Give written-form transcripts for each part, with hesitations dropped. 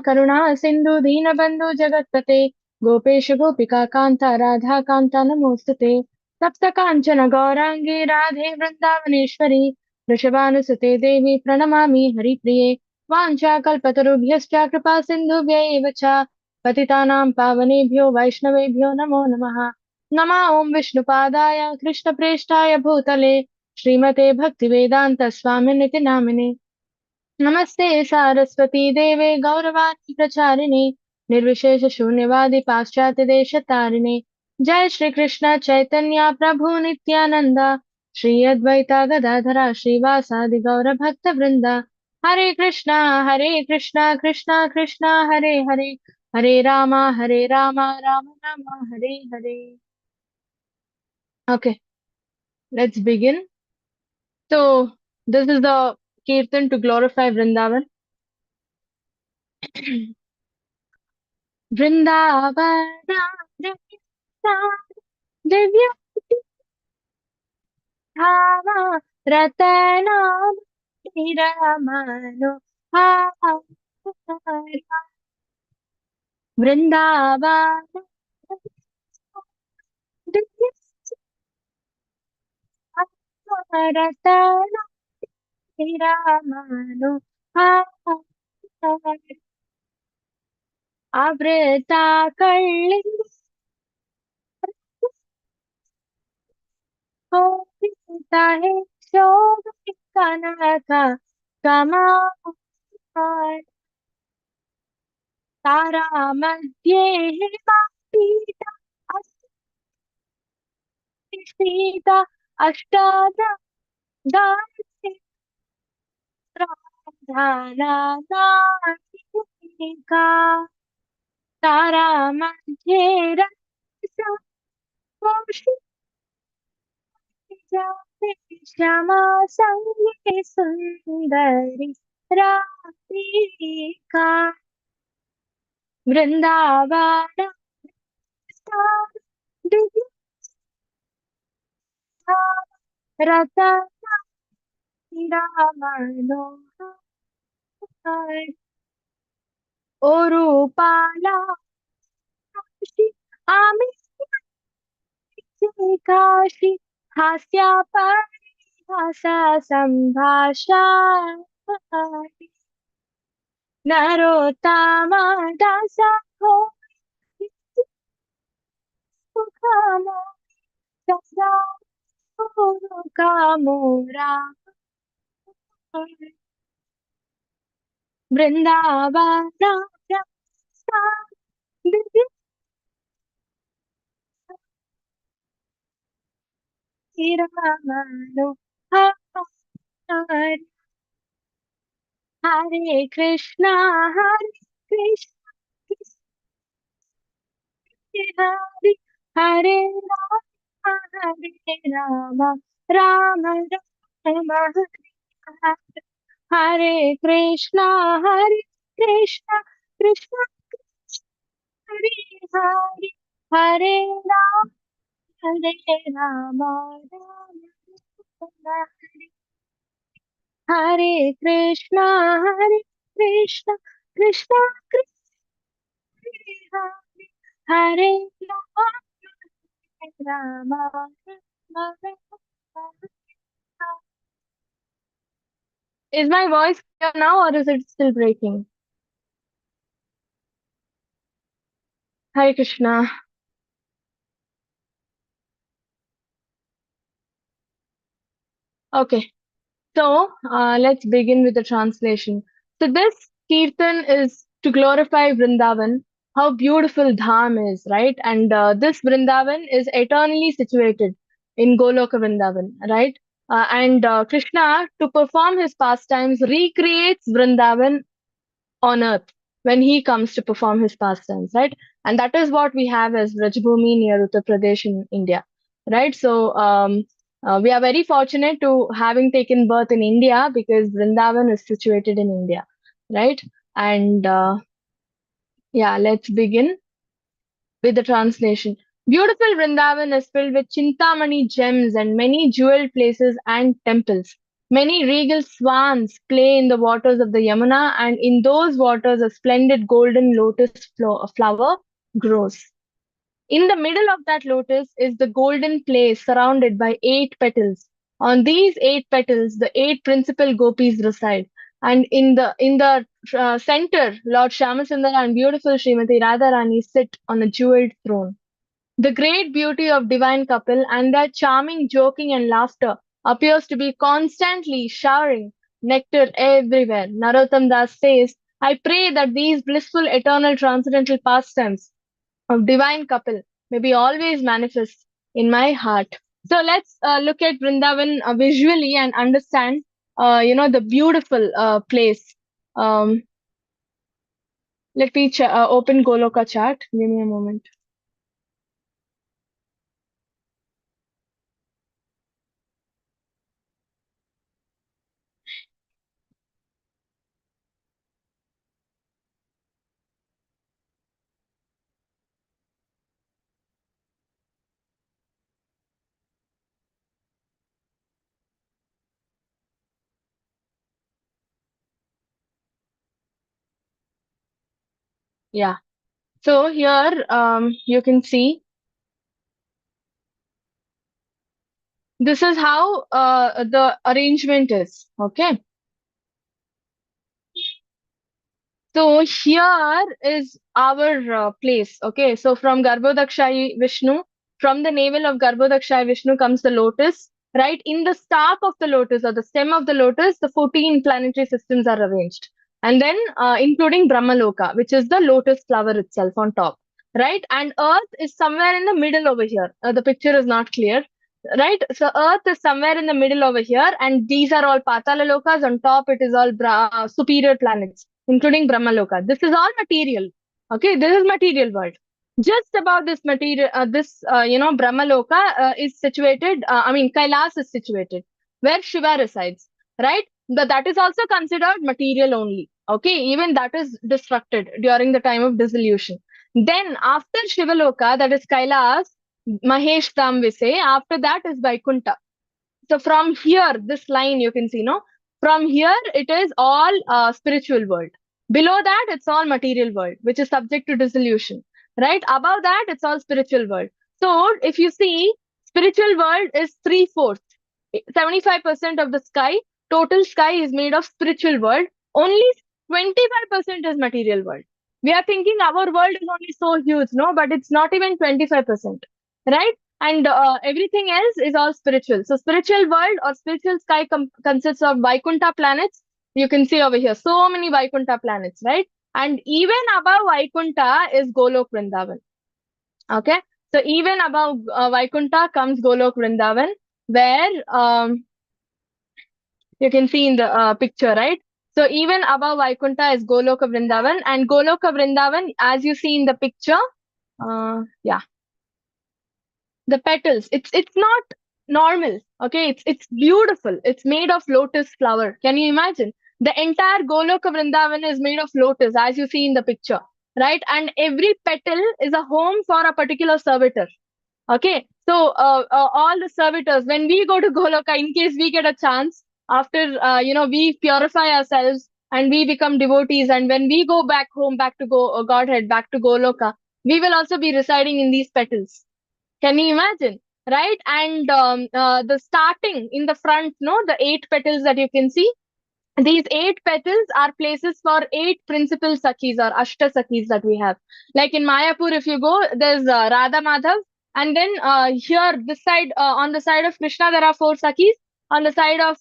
करुणा सिंधु दीनबंधु जगत्पते गोपेश गोपिका कांता राधा कांता नमोस्तुते तप्त कांचन गौरांगी राधे वृंदावनेश्वरी वृषभानुसुते देवी प्रणमामि हरिप्रिये वाञ्छाकल्पतरुभ्यश्च कृपा सिन्धुभ्य एव च पतितानां पावनेभ्यो वैष्णवेभ्यो नमो नमः नमः ॐ विष्णुपादाय कृष्णप्रेष्ठाय भूतले श्रीमते भक्तिवेदान्त स्वामिनिति नामिने नमस्ते सारस्वती देवे गौरवाणी प्रचारिणे निर्विशेष शून्यवादी पाश्चात्य देश तारिणे जय श्री कृष्ण चैतन्य प्रभु नित्यानंद श्री अद्वैता गदाधरा श्रीवासादि गौर भक्त वृंदा हरे Krishna Krishna Krishna Hare Hare Hare Rama Ram Ram Hare Hare. Okay, let's begin. So this is the Kirtan to glorify Vrindavan. Vrindavan Divya धामा रतना रमनो वृंदावन दिव्य रतना रमनो आवृता कल्ली होता है शोभ कनका कमा तारा मध्ये सीता सीता अष्टादश राधानानायिका तारा मध्ये श्यामा संगे सुंदरी राधिका वृंदावन रता मनोहर ओ रूपाला आमी काशी हास्या परिहासा संभाषा नरोत्तमा दासा हो सुखमो सदा कामोरा वृंदावन रमनो हरे कृष्णा हरे हरे राम राम राम हरे कृष्णा कृष्ण कृष्ण हरे हरे हरे राम राम हरे कृष्णा कृष्ण कृष्ण कृष्ण हरे Ram Is my voice clear now or is it still breaking? Hare Krishna. Okay, so let's begin with the translation. So this Kirtan is to glorify Vrindavan, how beautiful Dham is, right? And this Vrindavan is eternally situated in Goloka Vrindavan, right? And Krishna, to perform his pastimes, recreates Vrindavan on earth when he comes to perform his pastimes, right? And that is what we have as Rajbhumi near Uttar Pradesh in India, right? So we are very fortunate to having taken birth in India because Vrindavan is situated in India, right? And yeah, let's begin with the translation. Beautiful Vrindavan is filled with Chintamani gems and many jeweled places and temples. Many regal swans play in the waters of the Yamuna, and in those waters, a splendid golden lotus flower grows. In the middle of that lotus is the golden place surrounded by 8 petals. On these 8 petals, the 8 principal gopis reside. And in the center, Lord Shyamasundara and beautiful Srimati Radharani sit on a jeweled throne. The great beauty of divine couple and their charming joking and laughter appears to be constantly showering nectar everywhere. Narottam Das says, I pray that these blissful eternal transcendental pastimes of divine couple may be always manifest in my heart. So let's look at Vrindavan visually and understand, the beautiful place. Um, Let me open Goloka chart. Give me a moment. Yeah. So here you can see this is how the arrangement is. Okay. So here is our place. Okay, so from Garbhodakshai Vishnu, from the navel of Garbhodakshai Vishnu comes the lotus. Right in the stalk of the lotus or the stem of the lotus, the 14 planetary systems are arranged, and then including Brahmaloka, which is the lotus flower itself on top. Right, and Earth is somewhere in the middle over here. The picture is not clear. Right, so Earth is somewhere in the middle over here, and these are all Patala Lokas. On top, it is all superior planets including Brahmaloka. This is all material. Okay, this is material world. Just above this material, Brahmaloka is situated. Kailas is situated where Shiva resides. Right, that is also considered material only. Okay, even that is destructed during the time of dissolution. Then after Shivaloka, that is Kailas, Mahesh Dham we say. After that is Vaikuntha. So from here, this line you can see, no? From here, it is all spiritual world. Below that, it's all material world, which is subject to dissolution. Right? Above that, it's all spiritual world. So if you see, spiritual world is 3/4. 75% of the sky, total sky is made of spiritual world. Only 25% is material world. We are thinking our world is only so huge, no? But it's not even 25%. Right? And everything else is all spiritual. So spiritual world or spiritual sky consists of Vaikuntha planets. You can see over here so many Vaikuntha planets, right? And even above Vaikuntha is Golok Vrindavan. Okay, so even above Vaikuntha comes Golok Vrindavan, where you can see in the picture, right? So even above Vaikuntha is Goloka Vrindavan, and Goloka Vrindavan, as you see in the picture, yeah, the petals. It's not normal. Okay, it's beautiful. It's made of lotus flower. Can you imagine? The entire Goloka Vrindavan is made of lotus, as you see in the picture, right? And every petal is a home for a particular servitor. Okay, so all the servitors, when we go to Goloka, in case we get a chance, after we purify ourselves and we become devotees, and when we go back home, back to Godhead, back to Goloka, we will also be residing in these petals. Can you imagine? Right? And the starting in the front, no, the 8 petals that you can see, these 8 petals are places for 8 principal Sakhis or Ashta Sakhis that we have. Like in Mayapur, if you go, there's Radha Madhav. And then here, this side, on the side of Krishna, there are 4 Sakhis. On the side of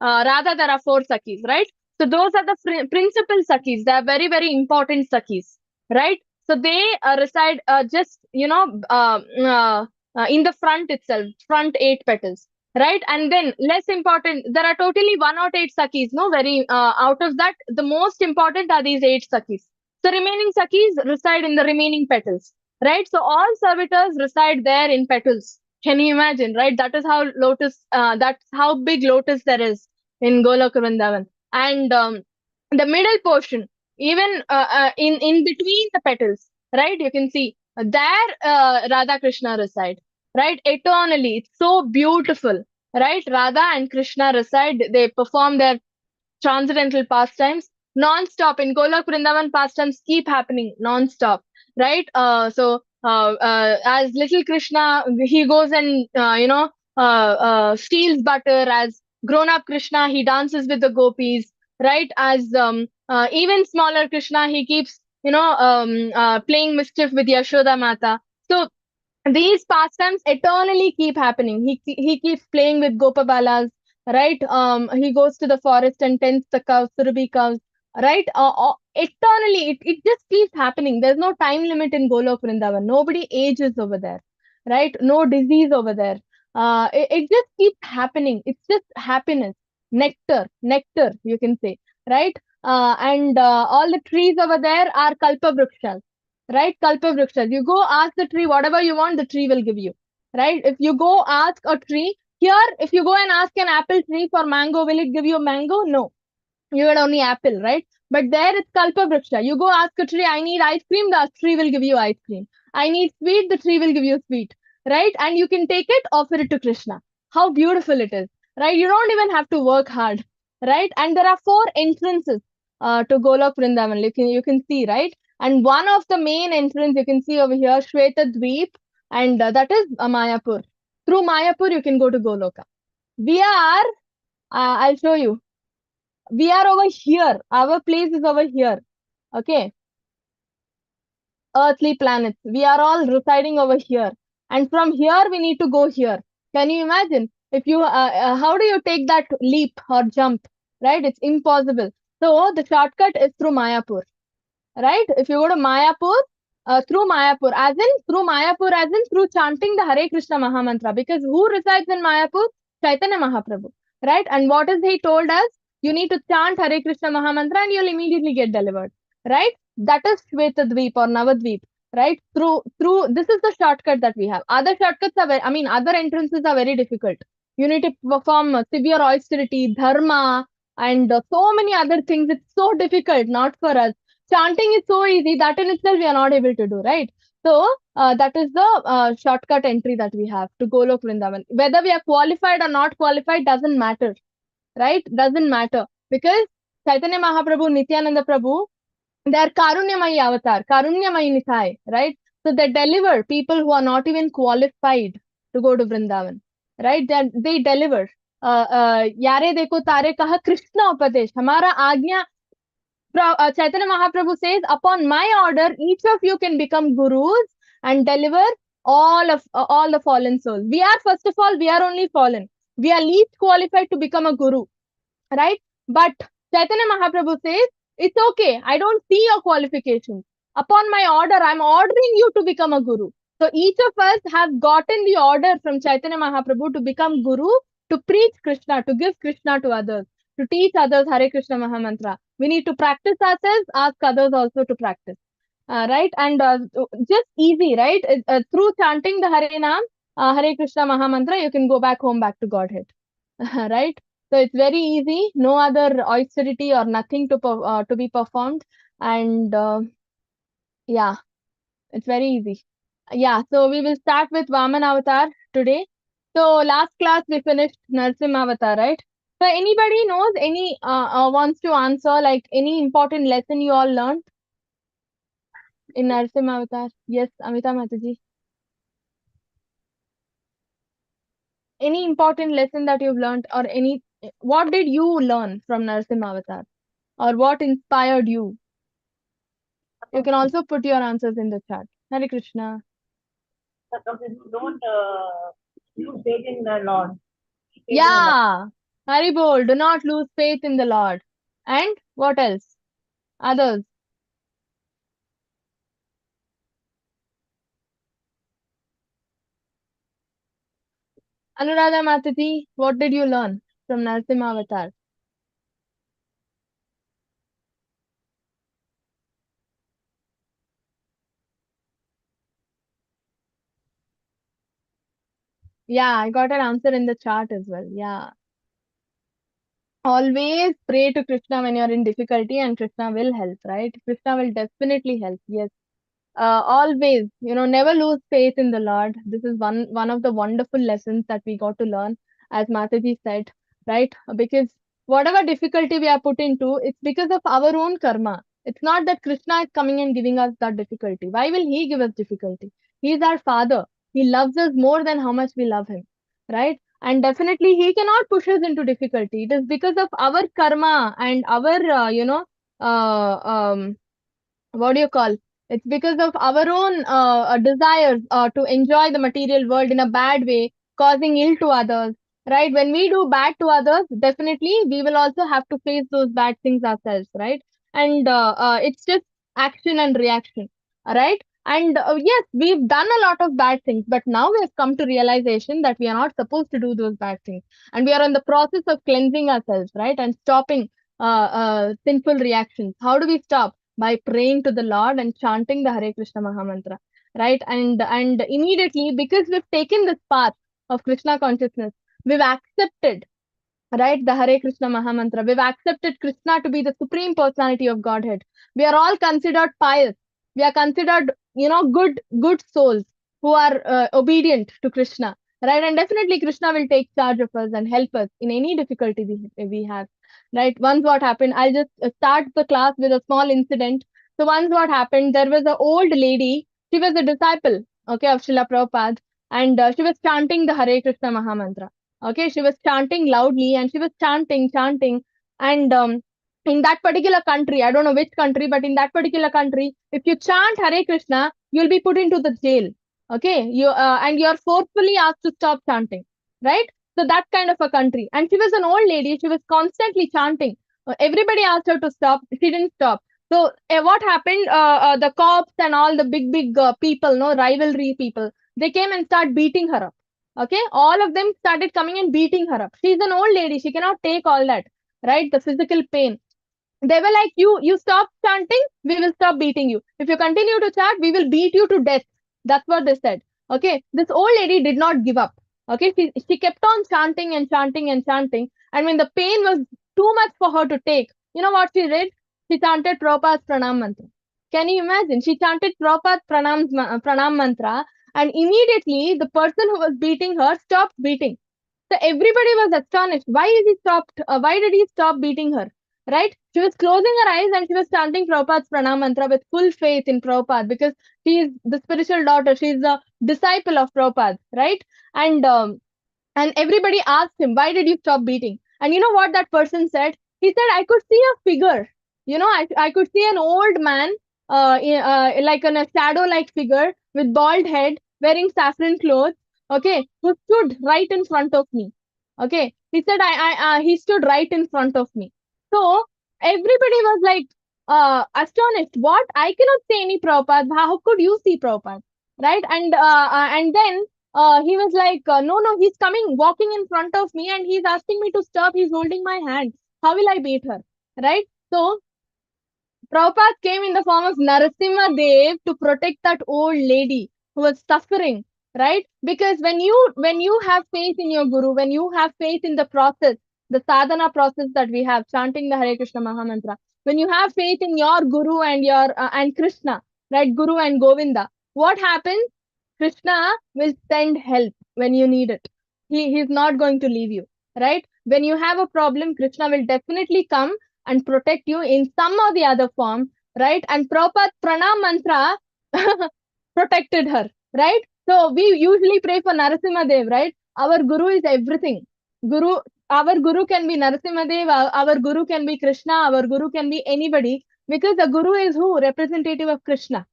Radha, there are 4 Sakhis, right? So those are the principal Sakhis. They are very, very important Sakhis, right? So they reside just, in the front itself, front 8 petals, right? And then less important, there are totally 108 Sakhis, no? Very out of that, the most important are these 8 Sakhis. So remaining Sakhis reside in the remaining petals, right? So all servitors reside there in petals. Can you imagine, right? That is how lotus. That's how big lotus there is in Goloka Vrindavan. And the middle portion, even in between the petals, right? You can see there Radha Krishna reside, right? Eternally, it's so beautiful. right? Radha and Krishna reside. They perform their transcendental pastimes non-stop in Golok Vrindavan. Pastimes keep happening non-stop, right? As little Krishna, he goes and steals butter. As grown-up Krishna, he dances with the gopis, right? As even smaller Krishna, he keeps playing mischief with Yashoda Mata. So these pastimes eternally keep happening. He keeps playing with Gopabalas, right? He goes to the forest and tends the cows, Surabhi cows, right? Eternally, it just keeps happening. There's no time limit in Golok Vrindavan. Nobody ages over there, right? No disease over there. It just keeps happening. It's just happiness, nectar, you can say, right? And all the trees over there are kalpa vrikshas, right? Kalpa vrikshas. You go ask the tree whatever you want, the tree will give you, right? If you go ask a tree here, if you go and ask an apple tree for mango, will it give you mango? No, you had only apple, right? But there it's kalpa vriksha. You go ask a tree, I need ice cream, the tree will give you ice cream. I need sweet, the tree will give you sweet, right? And you can take it, offer it to Krishna. How beautiful it is, right? You don't even have to work hard, right? And there are four entrances to Golok Vrindavan. You can see, right? And one of the main entrance you can see over here, Shweta Dweep, and that is Mayapur. Through Mayapur, you can go to Goloka. We are, I'll show you. We are over here. Our place is over here. Okay. Earthly planets. We are all residing over here. And from here, we need to go here. Can you imagine? If you, how do you take that leap or jump? Right? It's impossible. So the shortcut is through Mayapur, right? If you go to Mayapur, through Mayapur, as in through Mayapur, as in through chanting the Hare Krishna Mahamantra, because who resides in Mayapur? Chaitanya Mahaprabhu, right? And what is he told us? You need to chant Hare Krishna Mahamantra and you'll immediately get delivered, right? That is Shvetadweep or Navadweep, right? Through this is the shortcut that we have. Other shortcuts are very, I mean, other entrances are very difficult. You need to perform severe austerity, dharma, and so many other things. It's so difficult, not for us. Chanting is so easy that in itself we are not able to do, right? So that is the shortcut entry that we have to Golok Vrindavan. Whether we are qualified or not qualified doesn't matter, right? Doesn't matter because Chaitanya Mahaprabhu, Nityananda Prabhu, they are Karunyamayi avatar, Karunyamayi Nithai, right? So they deliver people who are not even qualified to go to Vrindavan, right? They deliver. यारे देखो तारे कहा कृष्ण उपदेश हमारा आज्ञा. Chaitanya Mahaprabhu says, upon my order, each of you can become gurus and deliver all the fallen souls. We are, first of all, we are only fallen. We are least qualified to become a guru, right? But Chaitanya Mahaprabhu says, it's okay. I don't see your qualifications. Upon my order, I'm ordering you to become a guru. So each of us have gotten the order from Chaitanya Mahaprabhu to become guru, to preach Krishna, to give Krishna to others, to teach others Hare Krishna Mahamantra. We need to practice ourselves, ask others also to practice. Right? And just easy, right? Through chanting the Hare Nam, Hare Krishna Mahamantra, you can go back home, back to Godhead. Right? So it's very easy, no other austerity or nothing to be performed, and yeah, it's very easy. Yeah, so we will start with Vaman Avatar today. So last class we finished Narsimha Avatar, right? So anybody knows any wants to answer like any important lesson you all learned in Narsimha Avatar? Yes, Amita Mataji. Any important lesson that you've learned, or any what did you learn from Narsimha Avatar, or what inspired you? You can also put your answers in the chat. Hare Krishna. Don't lose faith in the Lord. Yeah. Hari Bol. Do not lose faith in the Lord. And what else? Others. Anuradha Mataji, what did you learn from Narsimha Avatar? Yeah, I got an answer in the chat as well. Yeah. Always pray to Krishna when you're in difficulty and Krishna will help, right? Krishna will definitely help. Yes. Always, never lose faith in the Lord. This is one of the wonderful lessons that we got to learn. as Mataji said, right? Because whatever difficulty we are put into, it's because of our own karma. It's not that Krishna is coming and giving us that difficulty. Why will he give us difficulty? He is our father. He loves us more than how much we love him, right? And definitely he cannot push us into difficulty. It is because of our karma and our, uh, um, what do you call, it's because of our own desires to enjoy the material world in a bad way, causing ill to others, right? When we do bad to others, definitely we will also have to face those bad things ourselves, right? And it's just action and reaction, right? And yes, we've done a lot of bad things, but now we have come to realization that we are not supposed to do those bad things, and we are in the process of cleansing ourselves, right? And stopping sinful reactions. How do we stop? By praying to the Lord and chanting the Hare Krishna Mahamantra, right? And immediately, because we've taken this path of Krishna consciousness, we've accepted, right, the Hare Krishna Mahamantra. We've accepted Krishna to be the supreme personality of Godhead. We are all considered pious. We are considered, good souls who are obedient to Krishna, right? And definitely Krishna will take charge of us and help us in any difficulty we have, right? Once what happened, I'll just start the class with a small incident. So once what happened, there was an old lady. She was a disciple, okay, of Srila Prabhupada, and she was chanting the Hare Krishna Mahamantra. Okay, she was chanting loudly and she was chanting. And in that particular country, I don't know which country, but in that particular country, if you chant Hare Krishna, you'll be put into the jail. Okay, and you're forcefully asked to stop chanting, right? So that kind of a country. And she was an old lady. She was constantly chanting. Everybody asked her to stop. She didn't stop. So what happened? The cops and all the big people, no rivalry people, they came and start beating her up. Okay, all of them started coming and beating her up. She's an old lady. She cannot take all that, right? The physical pain. They were like, you stop chanting, we will stop beating you. If you continue to chant, we will beat you to death. That's what they said. Okay, this old lady did not give up. Okay, she kept on chanting and chanting and chanting. And when the pain was too much for her to take, you know what she did? She chanted Prabhupada's Pranam Mantra. Can you imagine? She chanted Prabhupada's Pranam Mantra, and immediately the person who was beating her stopped beating. So everybody was astonished. Why is he stopped? Why did he stop beating her? Right? She was closing her eyes and she was chanting Prabhupada's Pranam Mantra with full faith in Prabhupada, because she is the spiritual daughter. She is the disciple of Prabhupada, right? And everybody asked him, why did you stop beating? And you know what that person said? He said, I could see a figure. I could see an old man, like in a shadow like figure with bald head, wearing saffron clothes, okay, who stood right in front of me. Okay. He said, he stood right in front of me. So everybody was like astonished. What? I cannot see any Prabhupada. How could you see Prabhupada? Right? And then he was like, no, he's coming, walking in front of me, and he's asking me to stop. He's holding my hand. How will I beat her? Right? So Prabhupada came in the form of Narasimha Dev to protect that old lady who was suffering, right? Because when you have faith in your guru, when you have faith in the process, the sadhana process that we have, chanting the Hare Krishna Mahamantra, when you have faith in your guru and your and Krishna, right? Guru and Govinda, what happens? Krishna will send help when you need it. He's not going to leave you, right? When you have a problem, Krishna will definitely come and protect you in some or the other form, right? And Prabhupada Pranam Mantra protected her, right? So we usually pray for Narasimha Dev, right? Our Guru is everything. Our Guru can be Narasimha Dev, our Guru can be Krishna, our Guru can be anybody, because the Guru is who? Representative of Krishna,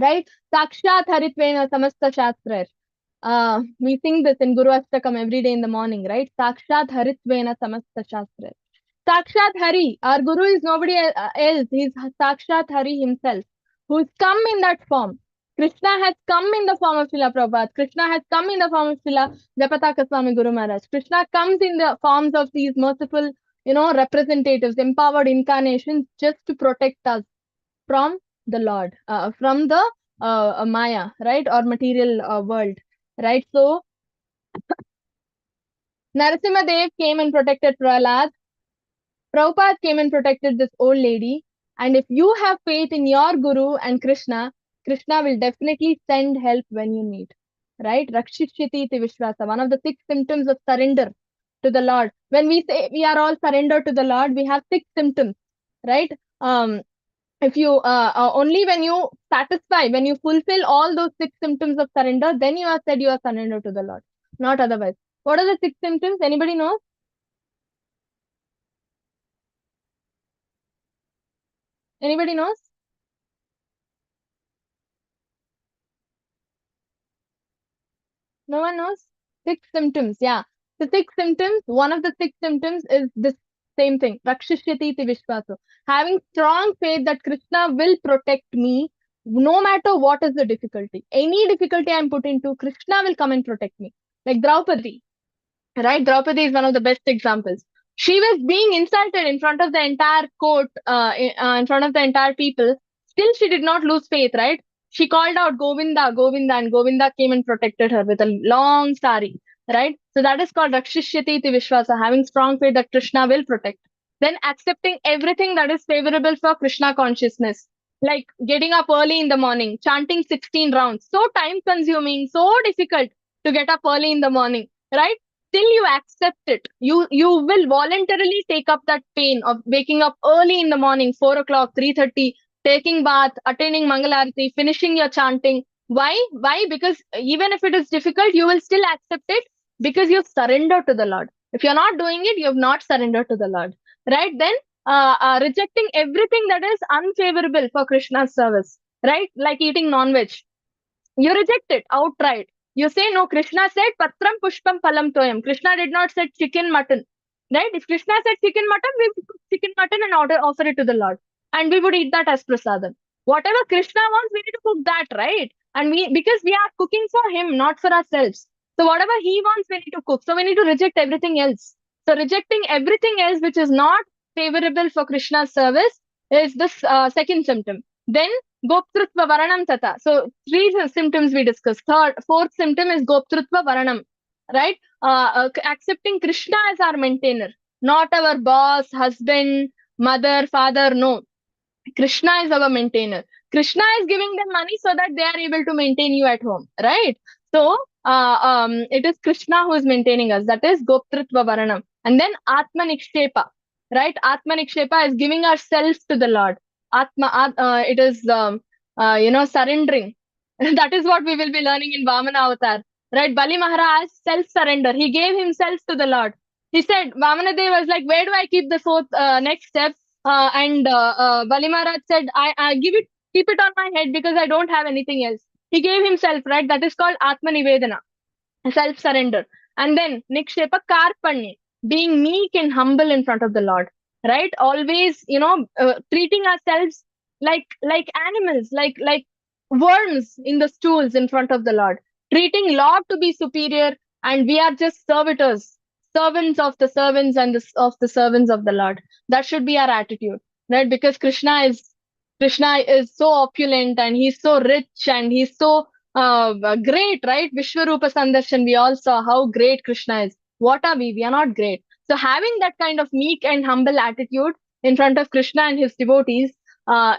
right? Sakshat Haritvena Samasta Shastra. We sing this in Guru Ashtakam every day in the morning, right? Sakshat Haritvena Samasta Shastra. Sakshat Hari, our Guru is nobody else. He's Sakshat Hari himself, who's come in that form. Krishna has come in the form of Srila Prabhupada. Krishna has come in the form of Srila Japataka Swami Guru Maharaj. Krishna comes in the forms of these merciful, representatives, empowered incarnations, just to protect us from the Lord, from the Maya, right, or material world, right? So Narasimha Dev came and protected Prahlad. Prabhupada came and protected this old lady. And if you have faith in your Guru and Krishna, Krishna will definitely send help when you need. Right? Rakshishiti iti Vishwasa. One of the 6 symptoms of surrender. to the Lord. When we say we are all surrendered to the Lord, we have 6 symptoms, right? If you only when you satisfy, when you fulfill all those 6 symptoms of surrender, then you are said you are surrendered to the Lord, not otherwise. What are the 6 symptoms? Anybody knows? Anybody knows? No one knows? 6 symptoms, yeah. The 6 symptoms, one of the 6 symptoms is this same thing, Rakshishyati iti Vishwaso. Having strong faith that Krishna will protect me no matter what is the difficulty. Any difficulty I'm put into, Krishna will come and protect me. Like Draupadi, right? Draupadi is one of the best examples. She was being insulted in front of the entire court, in front of the entire people. Still, she did not lose faith, right? She called out Govinda, Govinda, and Govinda came and protected her with a long sari, right? So that is called Rakshishyati iti Vishwasa, having strong faith that Krishna will protect. Then accepting everything that is favorable for Krishna consciousness, like getting up early in the morning, chanting 16 rounds. So time consuming, so difficult to get up early in the morning, right? Till you accept it, you will voluntarily take up that pain of waking up early in the morning, 4 o'clock, 3:30, taking bath, attending Mangalarati, finishing your chanting. Why? Because even if it is difficult, you will still accept it because you surrender to the Lord. If you're not doing it, you have not surrendered to the Lord, right? Then rejecting everything that is unfavorable for Krishna's service, right? Like eating non-veg, you reject it outright. You say, no, Krishna said, Patram Pushpam Palam Toyam. Krishna did not say chicken, mutton. Right? If Krishna said chicken, mutton, we would cook chicken, mutton and offer it to the Lord. And we would eat that as prasadam. Whatever Krishna wants, we need to cook that, right? And because we are cooking for him, not for ourselves. So whatever he wants, we need to cook. So we need to reject everything else. So rejecting everything else which is not favorable for Krishna's service is the second symptom. Then Goptrutva Varanam Tata. So three symptoms we discussed. Fourth symptom is Goptrutva Varanam, right? Accepting Krishna as our maintainer, not our boss, husband, mother, father. No, Krishna is our maintainer. Krishna is giving them money so that they are able to maintain you at home, right? So it is Krishna who is maintaining us. That is Goptrutva Varanam. And then Atma Nikshepa, right? Atma Nikshepa is giving ourselves to the Lord. It is, surrendering. That is what we will be learning in Vamana Avatar, right? Bali Maharaj self-surrender. He gave himself to the Lord. He said, Vamana Dev was like, where do I keep the fourth next step? And Bali Maharaj said, I keep it on my head because I don't have anything else. He gave himself, right? That is called Atma Nivedana, self-surrender. And then Nikshepa Karpanya, being meek and humble in front of the Lord, right? Always, treating ourselves like animals, like worms in the stools in front of the Lord, treating Lord to be superior, and we are just servitors, servants of the servants and of the servants of the Lord. That should be our attitude, right? Because Krishna is so opulent and he's so rich and he's so great, right? Vishwarupa Sandarshan, we all saw how great Krishna is. What are we? We are not great. So having that kind of meek and humble attitude in front of Krishna and his devotees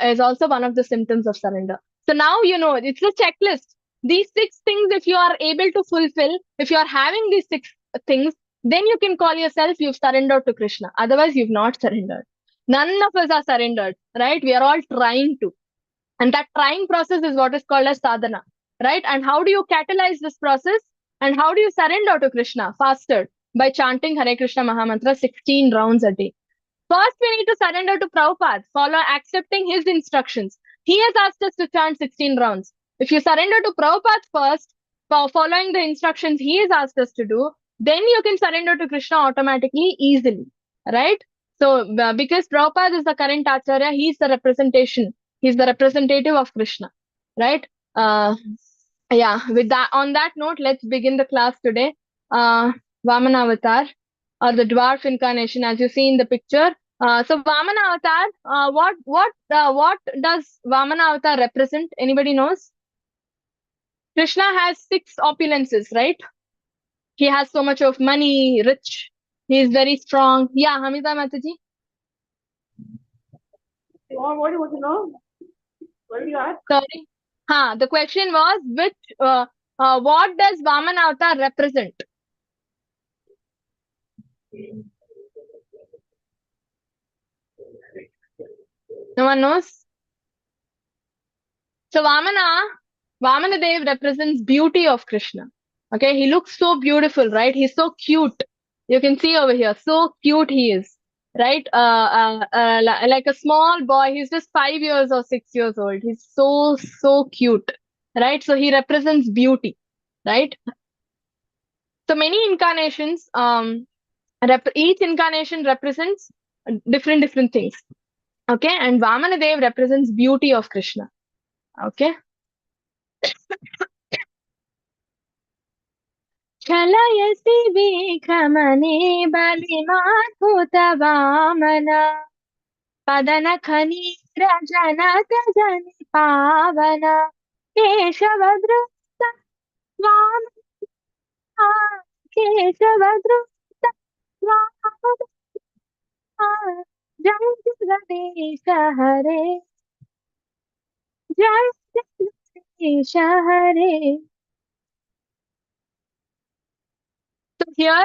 is also one of the symptoms of surrender. So now you know it's a checklist. These 6 things, if you are able to fulfill, if you are having these 6 things, then you can call yourself you've surrendered to Krishna. Otherwise, you've not surrendered. None of us are surrendered, right? We are all trying to. And that trying process is what is called as sadhana, right? And how do you catalyze this process? And how do you surrender to Krishna faster? By chanting Hare Krishna Mahamantra 16 rounds a day. First, we need to surrender to Prabhupada, follow accepting his instructions. He has asked us to chant 16 rounds. If you surrender to Prabhupada first, for following the instructions he has asked us to do, then you can surrender to Krishna automatically, easily, right? So, because Prabhupada is the current Acharya, he's the representation. He's the representative of Krishna, right? Yeah, with that, on that note, let's begin the class today. Vamana Avatar, or the dwarf incarnation, as you see in the picture. So Vamana Avatar, what does Vamana Avatar represent? Anybody knows? Krishna has 6 opulences, right? He has so much of money, rich. He is very strong. Yeah, Hamida Mataji. What do you want to know? What did you ask? Sorry. The question was what does Vamana Avatar represent? No one knows? So Vamana Dev represents beauty of Krishna. Okay, he looks so beautiful, right? He's so cute. You can see over here, so cute he is, right? Like a small boy. He's just 5 years or 6 years old. He's so cute, right? So he represents beauty, right? So many incarnations, each incarnation represents different things. Okay, and Vamana Dev represents beauty of Krishna. Okay. चलयसि विक्रमणे बलिमाधुत Vaman पदनखनीरजनत पावन केशवदृत वामन केशवदृत वामन जय जगदीश हरे जय जगदीश हरे. So here,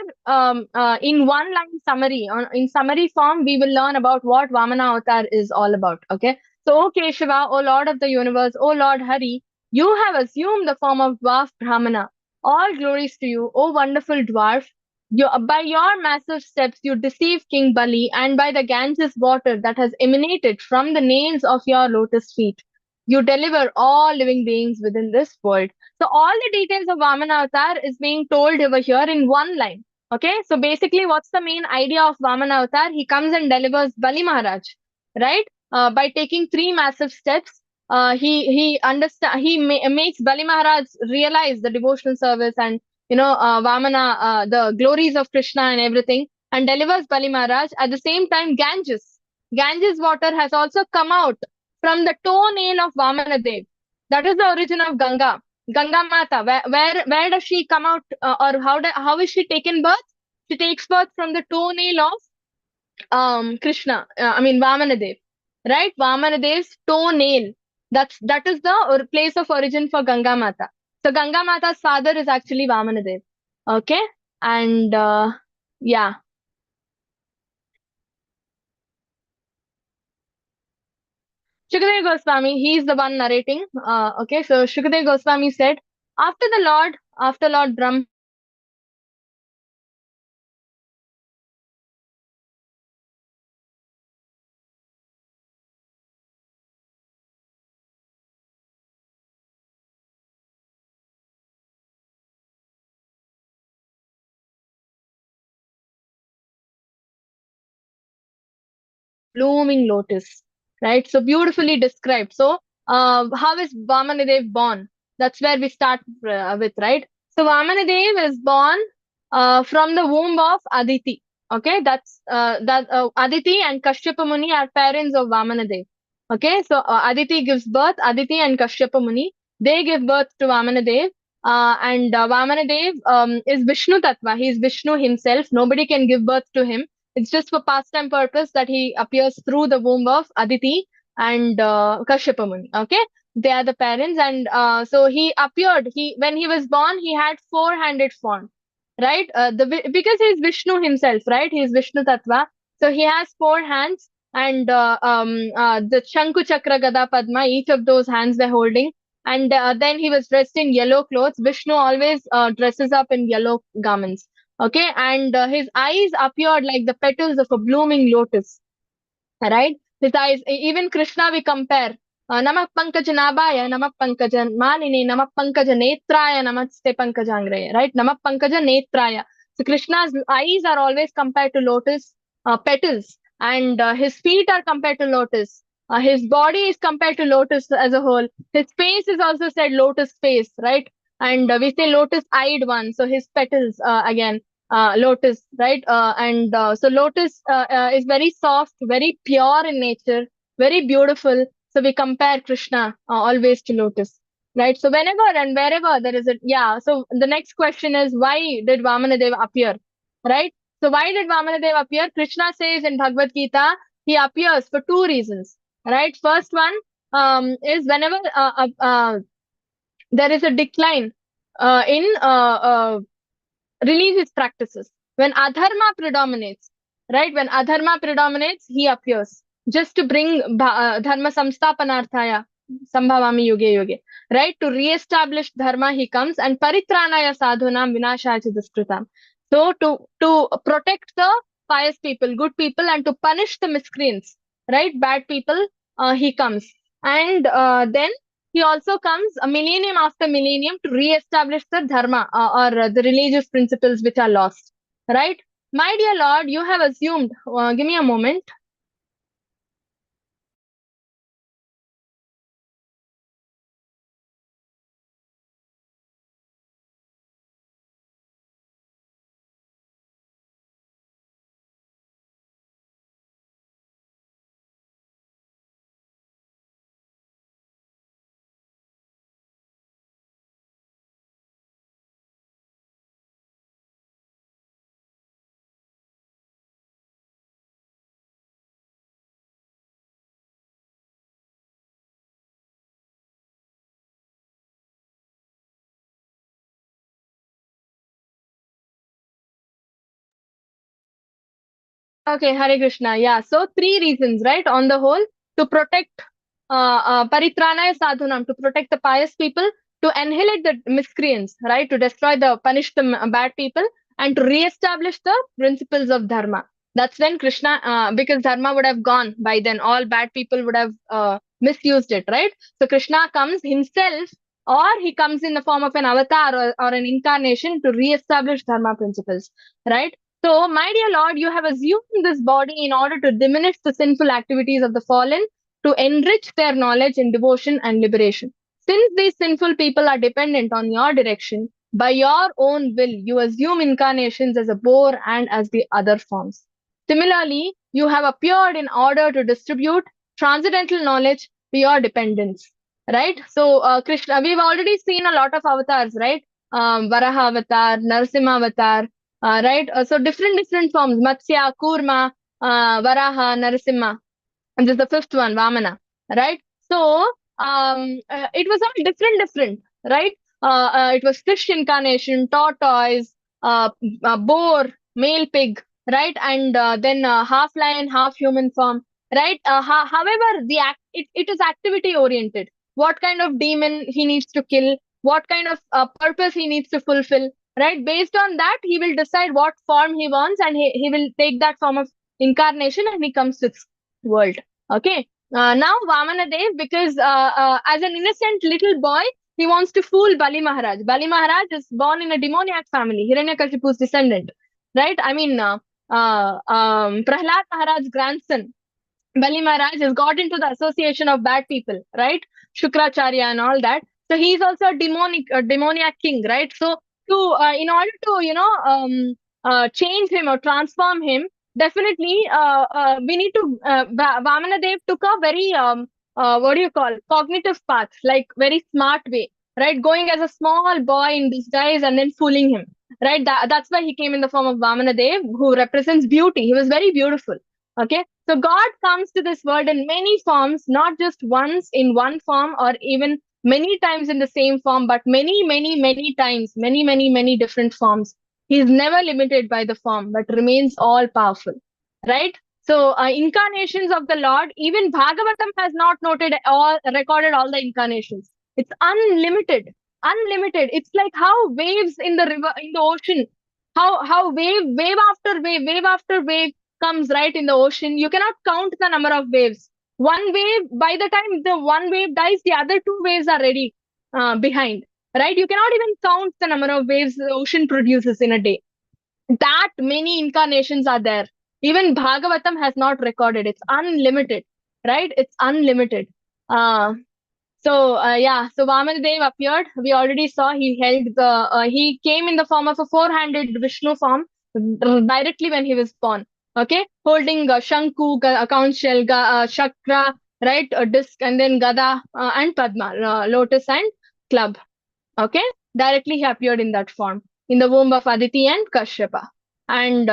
in one line summary, in summary form, we will learn about what Vamana Avatar is all about. Okay. So, O Keshava, O Lord of the universe, O Lord Hari, you have assumed the form of dwarf Brahmana. All glories to you, O wonderful dwarf. By your massive steps, you deceive King Bali, and by the Ganges water that has emanated from the nails of your lotus feet, you deliver all living beings within this world. So all the details of Vamana Avatar is being told over here in one line. Okay, so basically, what's the main idea of Vamana Avatar? He comes and delivers Bali Maharaj, right? By taking three massive steps, he makes Bali Maharaj realize the devotional service and Vamana, the glories of Krishna and everything, and delivers Bali Maharaj. At the same time, Ganges water has also come out from the toenail of Vamana Dev. That is the origin of Ganga Mata. Where does she come out, or how is she taken birth? She takes birth from the toenail of Krishna. I mean Vamanadev, right? Vamanadev's toenail. That is the place of origin for Ganga Mata. So Ganga Mata's father is actually Vamanadev. Okay, and yeah. Shukadeva Goswami, he is the one narrating. Okay, so Shukadeva Goswami said, after Lord Brahma had descended from heaven, Vamana Dev appeared in the form of Krishna. Blooming lotus, right? So beautifully described. So, how is Vamanadev born? That's where we start with, right? So, Vamanadev is born from the womb of Aditi. Okay, that Aditi and Kashyapa Muni are parents of Vamanadev. Okay, so Aditi gives birth, Aditi and Kashyapa Muni, they give birth to Vamanadev. And Vamanadev is Vishnu Tattva. He is Vishnu himself. Nobody can give birth to him. It's just for pastime purpose that he appears through the womb of Aditi and Kashyapa Muni. Okay, they are the parents, and so he appeared. When he was born, he had four-handed form, right? Because he is Vishnu himself, right? He is Vishnu Tattva, so he has four hands, and the Shanku Chakra Gada Padma. Each of those hands they're holding, and then he was dressed in yellow clothes. Vishnu always dresses up in yellow garments. Okay, and his eyes appeared like the petals of a blooming lotus, right? His eyes, even Krishna, we compare. Namak Pankaja Nabaya, Namak Pankaja Maline, Namak Pankaja Netraya, Namaste Pankajangraya, right? Namak Pankaja Netraya. So Krishna's eyes are always compared to lotus petals, and his feet are compared to lotus. His body is compared to lotus as a whole. His face is also said lotus face, right? And we say lotus eyed one. So his petals again lotus, right? And so lotus is very soft, very pure in nature, very beautiful. So we compare Krishna always to lotus, right? So whenever and wherever there is a, yeah. So the next question is, why did Vamanadev appear, right? So why did Vamanadev appear? Krishna says in Bhagavad Gita, he appears for two reasons, right? First one is whenever there is a decline in religious practices. When adharma predominates, right? When adharma predominates, he appears. just to bring dharma samsthapanarthaya sambhavami yuge yuge, right? To re-establish dharma, he comes, and paritranaya sadhunam vinashaya ch duskritam. So to protect the pious people, good people, and to punish the miscreants, right? Bad people, he comes. And then he also comes a millennium after millennium to re-establish the dharma or the religious principles which are lost, right? My dear Lord, you have assumed, give me a moment. Okay, Hare Krishna. Yeah, so three reasons, right? On the whole, to protect paritranaya sadhunam, to protect the pious people, to annihilate the miscreants, right? To destroy punish the bad people, and to re-establish the principles of dharma. That's when Krishna, because dharma would have gone by then, all bad people would have misused it, right? So Krishna comes himself, or he comes in the form of an avatar or an incarnation to re-establish dharma principles, right? So, my dear Lord, you have assumed this body in order to diminish the sinful activities of the fallen, to enrich their knowledge in devotion and liberation. Since these sinful people are dependent on your direction, by your own will, you assume incarnations as a boar and as the other forms. Similarly, you have appeared in order to distribute transcendental knowledge to your dependents. Right? So, Krishna, we've already seen a lot of avatars, right? Varaha avatar, Narasimha avatar, right? So different forms: Matsya, Kurma, Varaha, Narasimha, and this is the fifth one, Vamana, right? So it was all different, right? It was fish incarnation, tortoise, boar, male pig, right? And then half lion, half human form, right? However, it is activity oriented. What kind of demon he needs to kill, what kind of purpose he needs to fulfill, right? Based on that, he will decide what form he wants, and he will take that form of incarnation, and he comes to this world. Okay. Now Vamana Dev, because as an innocent little boy, he wants to fool Bali Maharaj. Bali Maharaj is born in a demoniac family, Hiranyakashipu's descendant, right? I mean, Prahlad Maharaj's grandson, Bali Maharaj, has got into the association of bad people, right? Shukracharya and all that. So he's also a demoniac king, right? So in order to change him or transform him, definitely we need to. Vamana Dev took a very what do you call, cognitive path, like very smart way, right? Going as a small boy in disguise and then fooling him, right? That's why he came in the form of Vamana Dev, who represents beauty. He was very beautiful. Okay, so God comes to this world in many forms, not just once in one form or even many times in the same form, but many times, many different forms. He is never limited by the form, but remains all powerful, right? So, incarnations of the Lord, even Bhagavatam has not recorded all the incarnations. It's unlimited. It's like how waves in the river, in the ocean, how wave after wave after wave comes right in the ocean. You cannot count the number of waves. One wave, by the time the one wave dies, the other two waves are ready behind, right? You cannot even count the number of waves the ocean produces in a day. That many incarnations are there. Even Bhagavatam has not recorded. It's unlimited, right? It's unlimited. Uh, so Vamanadev appeared. We already saw he came in the form of a four-handed Vishnu form directly when he was born. Okay, holding a Shanku, a conch shell, Chakra, right, a disc, and then Gada and Padma, lotus and club. Okay, directly he appeared in that form in the womb of Aditi and Kashyapa. And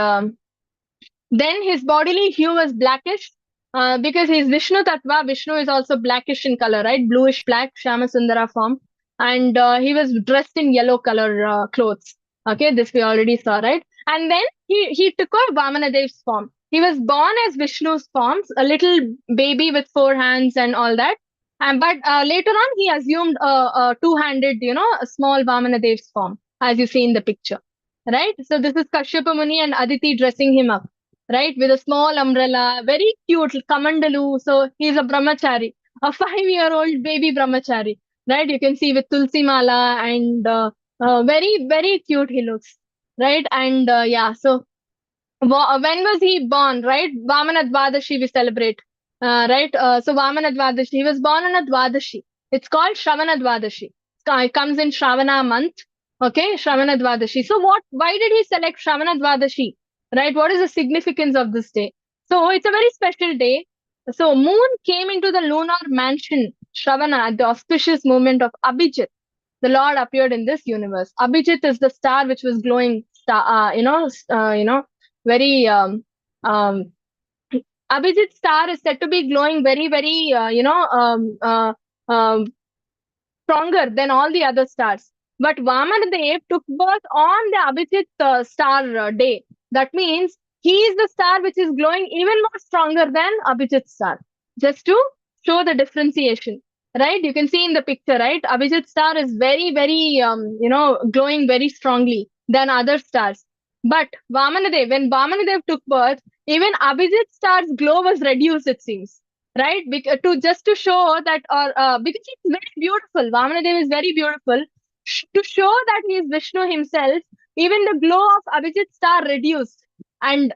then his bodily hue was blackish because he's Vishnu Tattva. Vishnu is also blackish in color, right? Bluish black, Shama Sundara form. And he was dressed in yellow color clothes. Okay, this we already saw, right? And then he took on Vamana Dev's form. He was born as Vishnu's forms, a little baby with 4 hands and all that. And but later on, he assumed a two-handed, a small Vamana Dev's form, as you see in the picture, right? So this is Kashyapa Muni and Aditi dressing him up, right, with a small umbrella, very cute kamandalu. So he's a brahmachari, a 5-year-old baby brahmachari, right? You can see with tulsi mala and very very cute he looks, right? And yeah, so when was he born, right? Vamana Dvadashi we celebrate, right? So Vamana Dvadashi, he was born on a Dvadashi. It's called Shravana Dvadashi. It comes in Shravana month, okay? Shravana Dvadashi. So why did he select Shravana Dvadashi, right? What is the significance of this day? So it's a very special day. So moon came into the lunar mansion, Shravana, at the auspicious moment of Abhijit. The Lord appeared in this universe. Abhijit is the star which was glowing, very Abhijit star is said to be glowing very, very, stronger than all the other stars. But Vamanadev took birth on the Abhijit star day. That means he is the star which is glowing even more stronger than Abhijit star. Just to show the differentiation, right? You can see in the picture, right? Abhijit star is very, very, glowing very strongly than other stars. But when Vamanadev took birth, even Abhijit star's glow was reduced, it seems, right? To just to show that, or because it's very beautiful. Vamanadev is very beautiful. To show that he is Vishnu himself, even the glow of Abhijit star reduced, and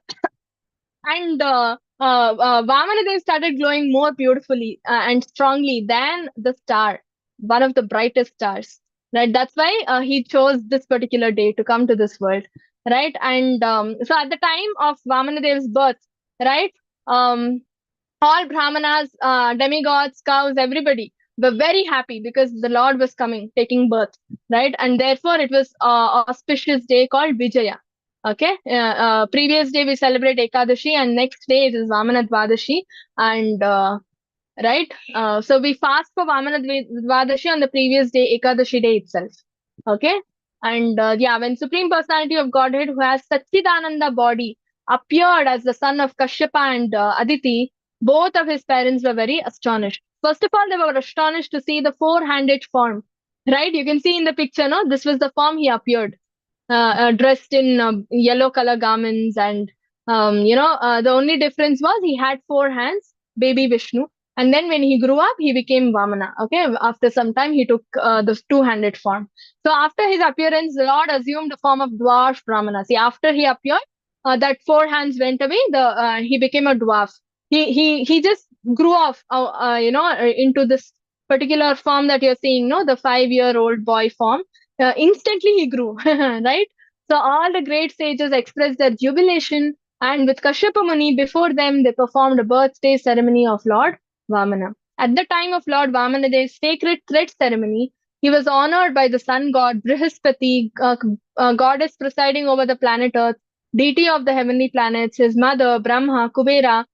Vamanadev started glowing more beautifully and strongly than the star, one of the brightest stars. Right. That's why he chose this particular day to come to this world. Right. And so at the time of Vamanadev's birth, right, all brahmanas, demigods, cows, everybody were very happy because the Lord was coming, taking birth, right? And therefore, it was auspicious day called Vijaya. Okay, previous day we celebrate Ekadashi, and next day it is Vamana Dvadashi, and right. So we fast for Vamana Dvadashi on the previous day, Ekadashi day itself. Okay, and yeah, when Supreme Personality of Godhead, who has Satchidananda body, appeared as the son of Kashyapa and Aditi, both of his parents were very astonished. First of all, they were astonished to see the four-handed form. Right, you can see in the picture, no? This was the form he appeared, dressed in yellow color garments, and the only difference was he had 4 hands, baby Vishnu, and then when he grew up, he became Vamana. Okay, after some time, he took this two-handed form. So after his appearance, the Lord assumed the form of dwarf Brahmana. See, after he appeared, that 4 hands went away. He became a dwarf. He just grew off, into this particular form that you're seeing. No, the 5-year-old boy form. Instantly he grew, right? So all the great sages expressed their jubilation, and with Kashyapa Muni before them, they performed a birthday ceremony of Lord Vamana. At the time of Lord Vamanadev's sacred thread ceremony, he was honored by the sun god Brihaspati, goddess presiding over the planet Earth, deity of the heavenly planets, his mother, Brahma, Kubera,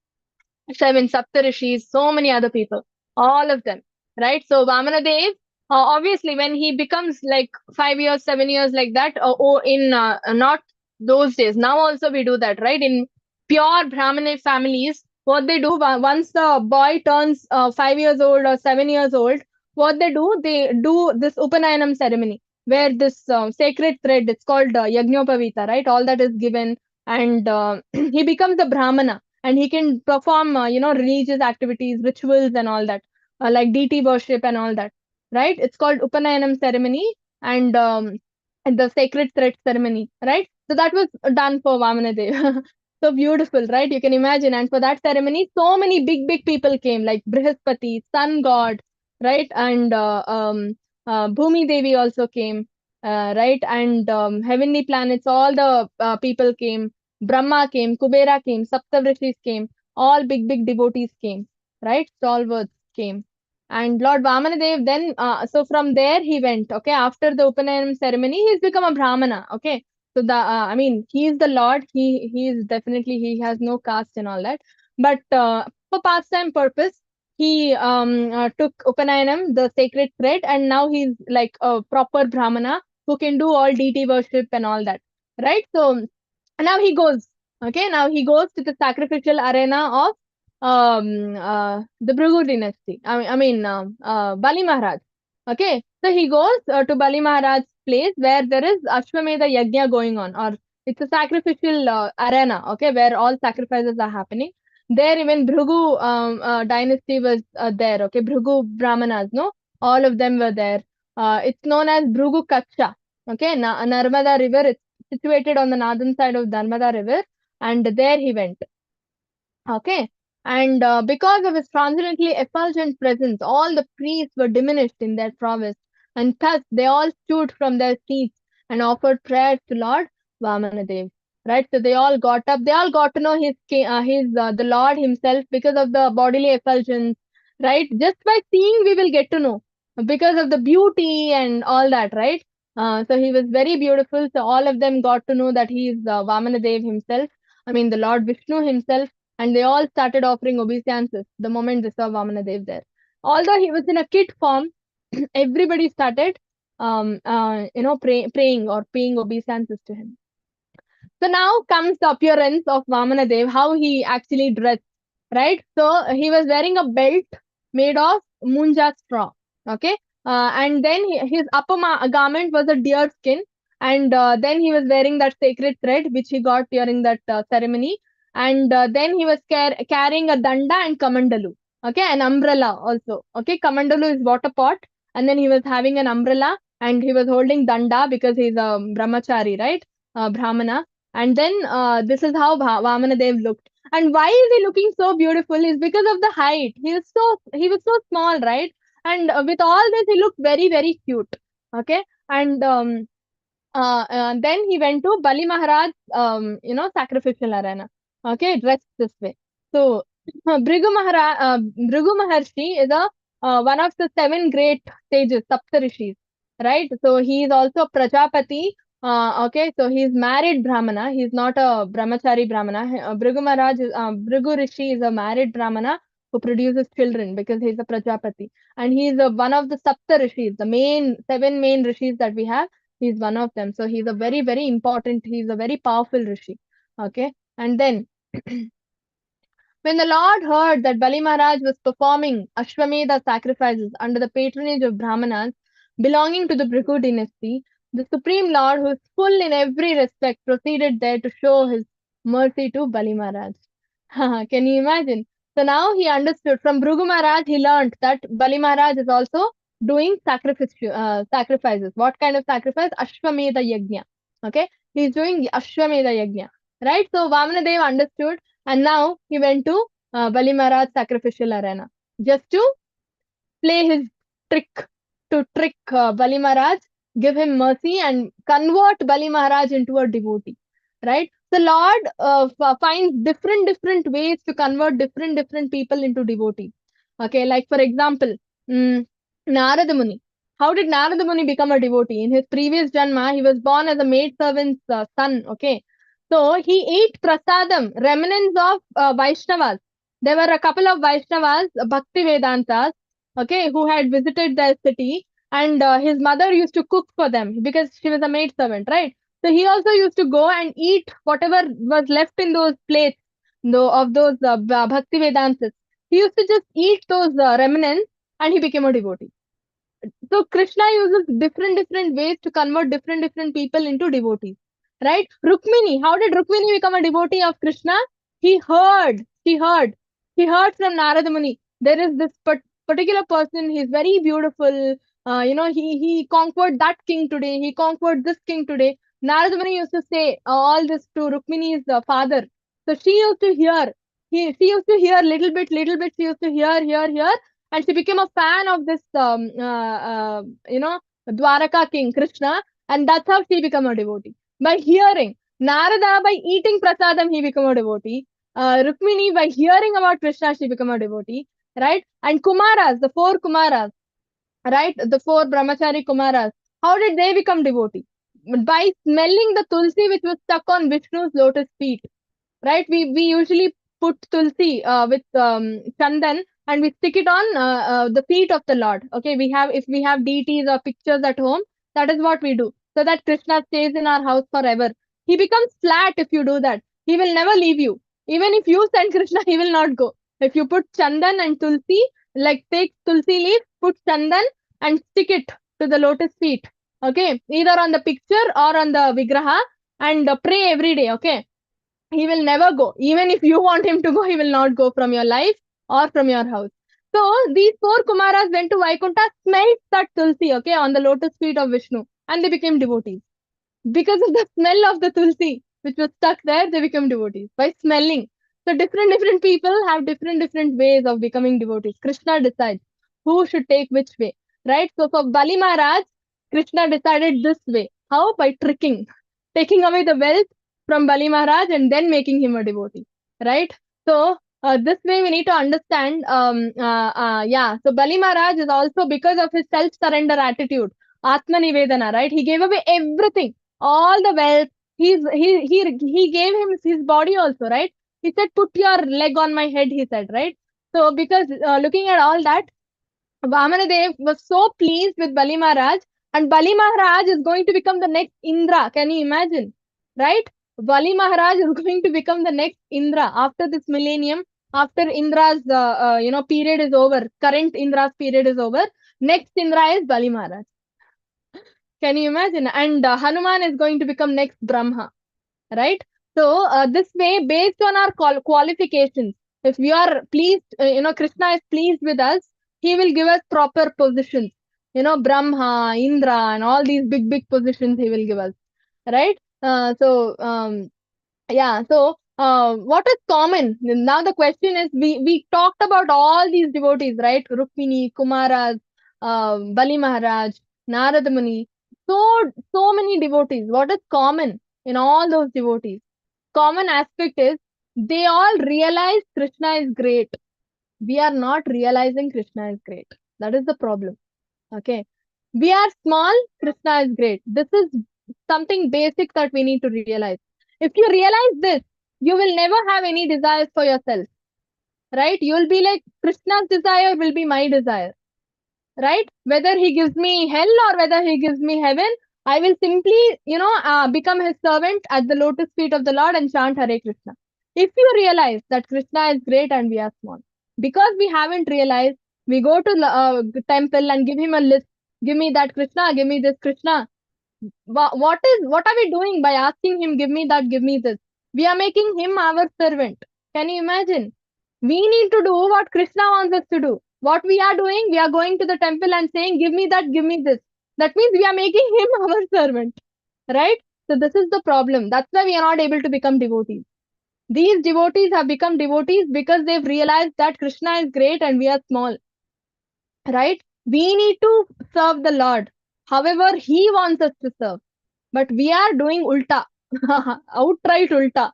7 Saptarishis, so many other people, all of them, right? So Vamanadev, obviously, when he becomes like 5 years, 7 years, like that, or in not those days, now also we do that, right? In pure Brahmana families, what they do once the boy turns 5 years old or 7 years old, what they do this Upanayanam ceremony where this sacred thread, it's called Yagnopavita, right? All that is given, and he becomes a Brahmana, and he can perform religious activities, rituals, and all that, like deity worship and all that, right? It's called Upanayanam ceremony, and the sacred thread ceremony, right? So that was done for Vamanadev. So beautiful, right? You can imagine. And for that ceremony, so many big people came, like Brihaspati, sun god, right? And Bhumi Devi also came, right? And heavenly planets, all the people came. Brahma came, Kubera came, Saptavrishis came, all big devotees came, right? Stalwarts came. And Lord Vamanadev then, so from there he went, okay, after the Upanayanam ceremony, he's become a Brahmana, okay? So he is the Lord, he is definitely, he has no caste and all that. But for pastime purpose, he took Upanayanam, the sacred thread, and now he's like a proper Brahmana who can do all deity worship and all that, right? So now he goes. Okay, now he goes to the sacrificial arena of the Bhrigu dynasty. Bali Maharaj. Okay, so he goes to Bali Maharaj's place where there is Ashwamedha Yajna going on, or it's a sacrificial arena, okay, where all sacrifices are happening. There, even Bhrigu dynasty was there, okay, Bhrigu Brahmanas, no, all of them were there. It's known as Bhrigu Kacha, okay, Narmada River. It's situated on the northern side of Narmada River, and there he went. Okay. And because of his transcendently effulgent presence, all the priests were diminished in their prowess, and thus they all stood from their seats and offered prayers to Lord Vamanadev. Right? So they all got up. They all got to know the Lord himself because of the bodily effulgence. Right? Just by seeing, we will get to know because of the beauty and all that. Right? So he was very beautiful. So all of them got to know that he is Vamanadev himself. I mean, the Lord Vishnu himself, and they all started offering obeisances the moment they saw Vamanadev there. Although he was in a kid form, everybody started, praying or paying obeisances to him. So now comes the appearance of Vamanadev, how he actually dressed, right? So he was wearing a belt made of munja straw, okay? And then his upper garment was a deer skin, and then he was wearing that sacred thread which he got during that ceremony, and then he was carrying a danda and kamandalu, okay, an umbrella also, okay. Kamandalu is water pot, and then he was having an umbrella, and he was holding danda because he's a brahmachari, right? Brahmana. And then this is how Vamanadev looked. And why is he looking so beautiful? Is because of the height. He was so small, right? And with all this, he looked very very cute. Okay, and then he went to Bali Maharaj, sacrificial arena. Okay, dressed this way. So Bhrigu Maharshi is a one of the seven great sages, Saptarishis, right? So he is also Prajapati. Okay, so he is married Brahmana. He is not a brahmachari Brahmana. Bhrigu Rishi is a married Brahmana who produces children because he is a Prajapati, and he is one of the Saptarishis, the main seven main rishis that we have. He's one of them. So he's a very, very important, he's a very powerful Rishi. Okay. And then when the Lord heard that Bali Maharaj was performing Ashwamedha sacrifices under the patronage of Brahmanas belonging to the Bhrigu dynasty, the Supreme Lord, who is full in every respect, proceeded there to show his mercy to Bali Maharaj. Can you imagine? So now he understood from Bhrigu Maharaj, he learned that Bali Maharaj is also doing sacrifices. What kind of sacrifice? Ashwamedha Yajna. Okay, he's doing Ashwamedha Yajna. Right? So Vamanadev understood, and now he went to Bali Maharaj sacrificial arena just to play his trick, to trick Bali Maharaj, give him mercy, and convert Bali Maharaj into a devotee. Right? The Lord finds different ways to convert different people into devotees. Okay, like for example, Narada Muni. How did Narada Muni become a devotee? In his previous janma, he was born as a maid servant's son. Okay, so he ate prasadam, remnants of Vaishnavas. There were a couple of Vaishnavas, Bhakti Vedantas, okay, who had visited their city, and his mother used to cook for them because she was a maid servant, right? So he also used to go and eat whatever was left in those plates, though, of those Bhakti Vedantas. He used to just eat those remnants, and he became a devotee. So Krishna uses different ways to convert different people into devotees, right? Rukmini, how did Rukmini become a devotee of Krishna? He heard, he heard from Narada Muni. There is this particular person. He's very beautiful. He conquered that king today. He conquered this king today. Narada Muni used to say all this to Rukmini's father. So she used to hear. She used to hear little bit, little bit. She used to hear, and she became a fan of this Dwaraka king Krishna, and that's how she became a devotee by hearing. Narada, by eating prasadam, he became a devotee. Rukmini, by hearing about Krishna, she became a devotee, right? And Kumaras, the four Kumaras, right? The four Brahmachari Kumaras, how did they become devotee? By smelling the tulsi which was stuck on Vishnu's lotus feet, right? We usually put tulsi with chandan, and we stick it on the feet of the Lord. Okay, if we have deities or pictures at home, that is what we do, so that Krishna stays in our house forever. He becomes flat if you do that. He will never leave you. Even if you send Krishna, he will not go. If you put chandan and tulsi, like take tulsi leaf, put chandan and stick it to the lotus feet. Okay, either on the picture or on the vigraha, and pray every day. Okay, he will never go. Even if you want him to go, he will not go from your life or from your house. So these four Kumaras went to Vaikuntha, smelled that tulsi, okay, on the lotus feet of Vishnu, and they became devotees. Because of the smell of the tulsi, which was stuck there, they became devotees by smelling. So different people have different ways of becoming devotees. Krishna decides who should take which way, right? So for Bali Maharaj, Krishna decided this way. How? By tricking, taking away the wealth from Bali Maharaj and then making him a devotee, right? So this way we need to understand. Yeah. So Bali Maharaj is also, because of his self-surrender attitude, Atma Nivedana, right? He gave away everything, all the wealth. He gave him his body also, right? He said, "Put your leg on my head," he said, right? So because looking at all that, Vamanadev was so pleased with Bali Maharaj, and Bali Maharaj is going to become the next Indra. Can you imagine? Right? Bali Maharaj is going to become the next Indra after this millennium, after Indra's period is over, current Indra's period is over. Next Indra is Bali Maharaj. Can you imagine? And Hanuman is going to become next Brahma, right? So this way, based on our qualifications, if we are pleased, Krishna is pleased with us, he will give us proper positions. Brahma, Indra, and all these big positions he will give us, right? Yeah, so what is common? Now the question is, we talked about all these devotees, right? Rukmini, Kumaras, Bali Maharaj, Narada Muni. So many devotees. What is common in all those devotees? Common aspect is they all realize Krishna is great. We are not realizing Krishna is great. That is the problem. Okay. We are small, Krishna is great. This is something basic that we need to realize. If you realize this, you will never have any desires for yourself, right? You will be like, Krishna's desire will be my desire, right? Whether he gives me hell or whether he gives me heaven, I will simply, become his servant at the lotus feet of the Lord and chant Hare Krishna. If you realize that Krishna is great and we are small, because we haven't realized, we go to the temple and give him a list. Give me that Krishna, give me this Krishna. What are we doing by asking him, give me that, give me this? We are making him our servant. Can you imagine? We need to do what Krishna wants us to do. What we are doing, we are going to the temple and saying, give me that, give me this. That means we are making him our servant, right? So this is the problem. That's why we are not able to become devotees. These devotees have become devotees because they've realized that Krishna is great and we are small, right? We need to serve the Lord however he wants us to serve. But we are doing ulta, outright ulta.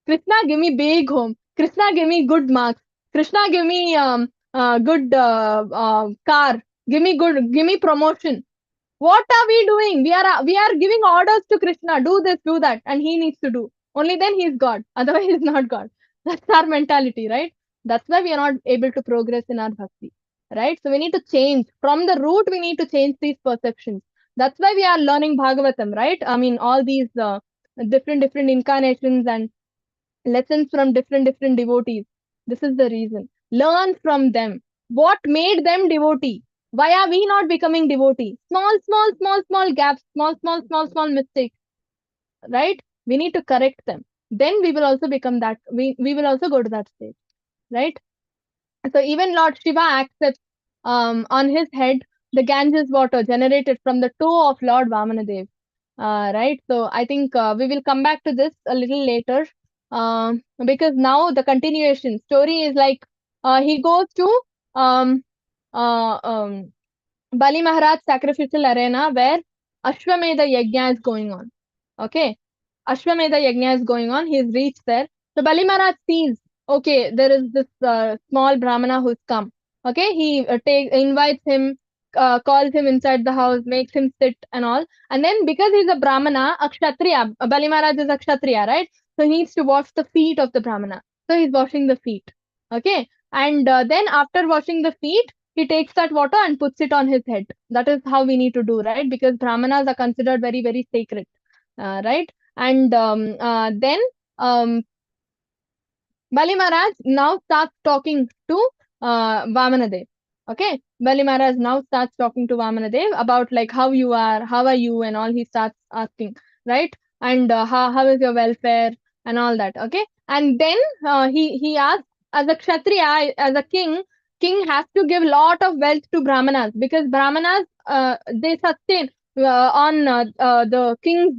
Krishna, give me big home. Krishna, give me good marks. Krishna, give me good car. Give me promotion. What are we doing? We are giving orders to Krishna. Do this, do that, and he needs to do. Only then he is God. Otherwise, he's not God. That's our mentality, right? That's why we are not able to progress in our bhakti, right? So we need to change from the root. We need to change these perceptions. That's why we are learning Bhagavatam, right? I mean, all these different incarnations and lessons from different devotees. This is the reason. Learn from them. What made them devotee? Why are we not becoming devotee? Small gaps, small mistakes, right? We need to correct them. Then we will also become that. We will also go to that stage, right? So even Lord Shiva accepts on his head the Ganges water generated from the toe of Lord Vamanadev. Right. So I think we will come back to this a little later, because now the continuation story is like he goes to um, uh, um, Bali Maharaj sacrificial arena where Ashwamedha Yajna is going on. Okay. Ashwamedha Yajna is going on. He's reached there. So Bali Maharaj sees, okay, there is this small Brahmana who's come. Okay. He invites him, calls him inside the house, makes him sit and all. And then because he's a Brahmana, a Kshatriya, Bali Maharaj is a Kshatriya, right? So he needs to wash the feet of the Brahmana. So he's washing the feet. Okay. And then after washing the feet, he takes that water and puts it on his head. That is how we need to do, right? Because Brahmanas are considered very sacred, right? And then Bali Maharaj now starts talking to Vamana Dev. Okay, Bali Maharaj now starts talking to Vamana Dev about like how are you, and all. He starts asking, right? And how is your welfare and all that. Okay, and then he asks, as a kshatriya, as a king has to give lot of wealth to brahmanas, because brahmanas they sustain on the king's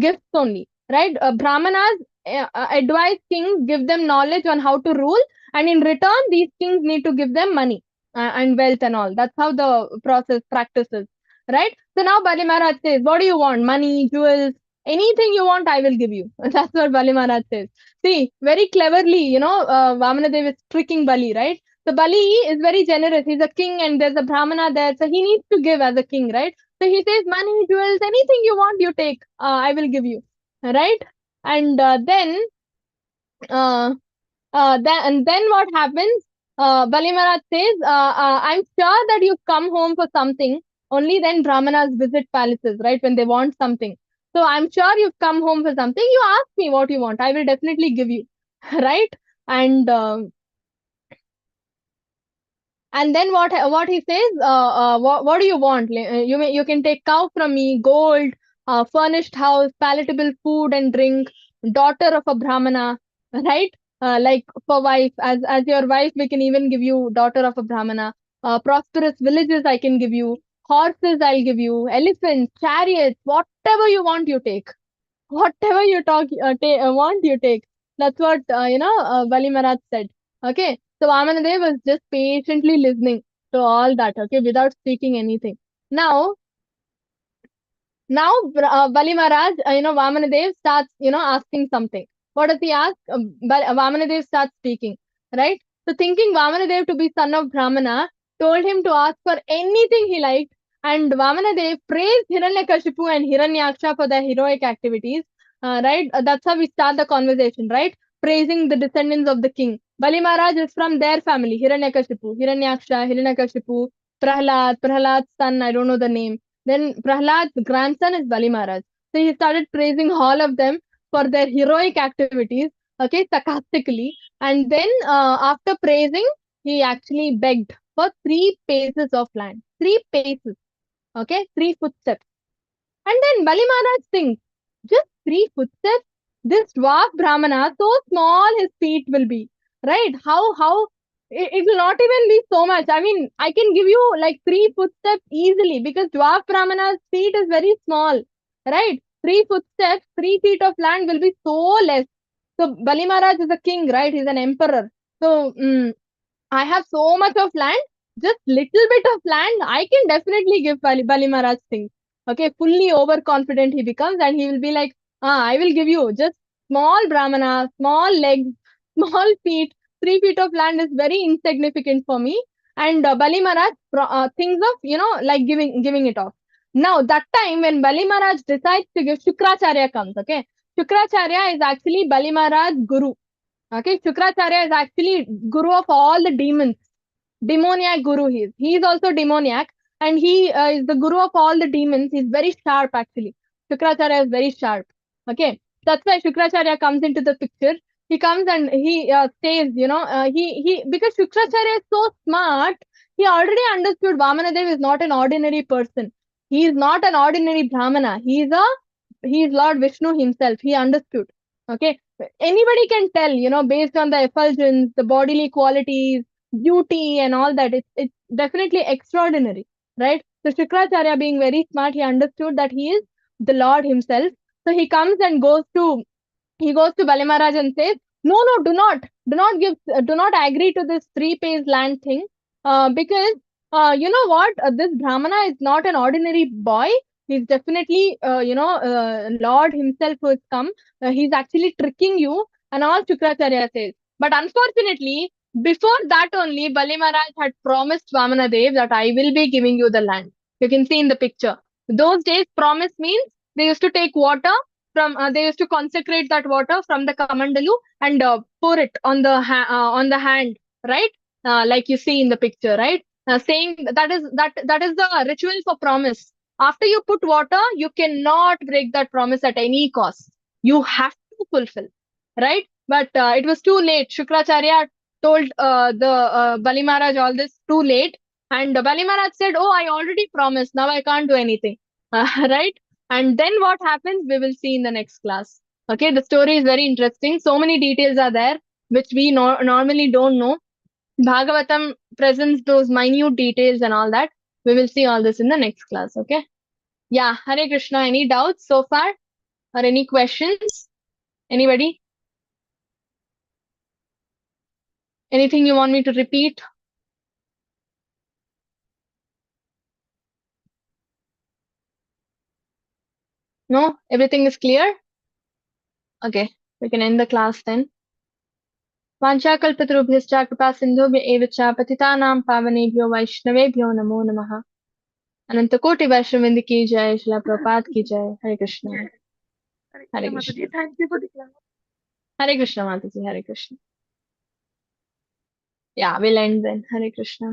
gifts only, right? Brahmanas advise kings, give them knowledge on how to rule, and in return these kings need to give them money and wealth and all. That's how the process practices, right? So now Bali Maharaj says, what do you want? Money, jewels, anything you want, I will give you. That's what Bali Maharaj says. See, very cleverly, Vamana Dev is tricking Bali, right? So Bali is very generous. He's a king and there's a brahmana there, so he needs to give as a king, right? So he says, money, jewels, anything you want, you take, I will give you, right? And uh, then what happens? Bali Maharaj says, I'm sure that you've come home for something. Only then Brahmanas visit palaces, right? When they want something. So I'm sure you've come home for something. You ask me what you want. I will definitely give you, right? And then what he says? What do you want? You can take cow from me, gold, furnished house, palatable food and drink, daughter of a brahmana, right? Like for wife, as your wife, we can even give you daughter of a brahmana. Prosperous villages I can give you, horses I'll give you, elephants, chariots, whatever you want, you take. Whatever you want, you take. That's what Bali Maharaj said. Okay, so Vamanadev was just patiently listening to all that. Okay, without speaking anything. Now, Bali Maharaj, Vamanadev starts, asking something. What does he ask? Vamanadev starts speaking, right? So thinking Vamanadev to be son of Brahmana, told him to ask for anything he liked, and Vamanadev praised Hiranyakashipu and Hiranyaksha for their heroic activities, right? That's how we start the conversation, right? Praising the descendants of the king. Bali Maharaj is from their family, Hiranyakashipu, Hiranyaksha, Hiranyakashipu, Prahlad's son, I don't know the name. Then Prahlad's grandson is Bali Maharaj. So he started praising all of them for their heroic activities, okay, sarcastically. And then after praising, he actually begged for 3 paces of land. 3 paces, okay, 3 footsteps. And then Bali Maharaj thinks, just 3 footsteps? This dwarf Brahmana, so small his feet will be, right? It will not even be so much. I mean, I can give you like 3 footsteps easily, because dwarf Brahmana's feet is very small, right? 3 footsteps, 3 feet of land will be so less. So Bali Maharaj is a king, right? He's an emperor. So I have so much of land, just little bit of land, I can definitely give Bali Maharaj things. Okay, fully overconfident he becomes, and he will be like, I will give you just small Brahmana, small legs, small feet, 3 feet of land is very insignificant for me. And Bali Maharaj thinks of, like giving it off. Now, that time when Bali Maharaj decides to give, Shukracharya comes, okay? Shukracharya is actually Bali Maharaj's guru. Okay, Shukracharya is actually guru of all the demons. Demoniac guru he is. He is also demoniac, and he is the guru of all the demons. He's very sharp actually. Shukracharya is very sharp. Okay, that's why Shukracharya comes into the picture. He comes and he says, he because Shukracharya is so smart, he already understood Vamanadev is not an ordinary person. He is not an ordinary Brahmana. He is Lord Vishnu himself. He understood. Okay, anybody can tell, based on the effulgence, the bodily qualities, beauty, and all that. It's definitely extraordinary, right? So Shukracharya, being very smart, he understood that he is the Lord himself. So he goes to Bali Maharaj and says, no, no, do not agree to this 3 pays land thing, because you know what? This Brahmana is not an ordinary boy. He's definitely, Lord himself who has come. He's actually tricking you, and all Shukracharya says. But unfortunately, before that only, Bali Maharaj had promised Vamana Dev that I will be giving you the land. You can see in the picture. Those days, promise means they used to take water they used to consecrate that water from the kamandalu and pour it on the hand, right? Like you see in the picture, right? Saying that is the ritual for promise. After you put water, you cannot break that promise at any cost. You have to fulfill, right? but it was too late. Shukracharya told the Bali Maharaj all this too late, and Bali Maharaj said, "Oh, I already promised. Now I can't do anything." Right? And then what happens? We will see in the next class. Okay, the story is very interesting. So many details are there which we normally don't know. Bhagavatam presents those minute details and all that. We will see all this in the next class. Okay. Yeah. Hare Krishna. Any doubts so far or any questions? Anybody? Anything you want me to repeat? No? Everything is clear? Okay. We can end the class then. वाञ्छाकल्पतरुभ्यश्च कृपा सिन्धुभ्य एव च पतितानां पावनेभ्यो वैष्णवेभ्यो नमो नमः अनंत कोटि वैष्णवृंद की जय शिला प्रपात की जय हरे कृष्ण हरे Krishna Thank you for the class. हरे कृष्ण माता जी हरे कृष्ण या will and then Hare Krishna